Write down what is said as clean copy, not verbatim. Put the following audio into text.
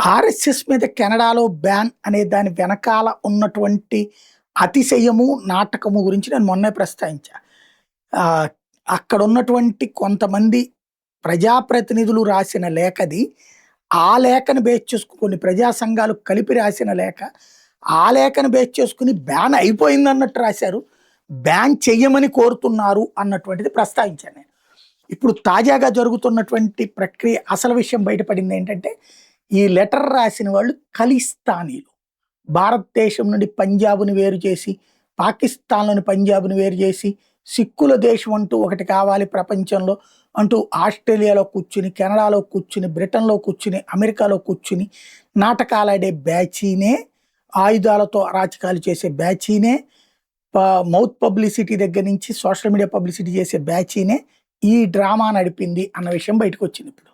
RSS మీద కెనడాలో ban అనే దాని వెనకాల ఉన్నటువంటి అతిశయము, నాటకము గురించి నేను మొన్నే ప్రస్తావించా. ఆహ్, అక్కడున్నటువంటి కొంతమంది ప్రజాప్రతినిధులు రాసిన లేఖది. ఆ లేఖను బేస్ చేసుకొని కొన్ని ప్రజా సంఘాలు కలిపి రాసిన లేఖ. ఆ లేఖను బేస్ చేసుకొని బ్యాన్ అయిపోయిందన్నట్టు రాశారు. బ్యాన్ చెయ్యమని కోరుతున్నారు అన్నటువంటిది ప్రస్తావించాను నేను. ఇప్పుడు తాజాగా జరుగుతున్నటువంటి ప్రక్రియ అసలు విషయం బయటపడిందేంటంటే, ఈ లెటర్ రాసిన వాళ్ళు ఖలిస్తానీలు. భారతదేశం నుండి పంజాబ్‌ని వేరు చేసి, పాకిస్తాన్‌లోని పంజాబ్‌ని వేరు చేసి, సిక్కుల దేశం అంటూ ఒకటి కావాలి ప్రపంచంలో అంటూ ఆస్ట్రేలియాలో కూర్చుని, కెనడాలో కూర్చుని, బ్రిటన్‌లో కూర్చుని, అమెరికాలో కూర్చుని నాటకాలాడే బ్యాచీనే, ఆయుధాలతో అరాచకాలు చేసే బ్యాచీనే, ప మౌత్ పబ్లిసిటీ దగ్గర నుంచి సోషల్ మీడియా పబ్లిసిటీ చేసే బ్యాచీనే ఈ డ్రామా నడిపింది అన్న విషయం బయటకొచ్చిందిప్పుడు.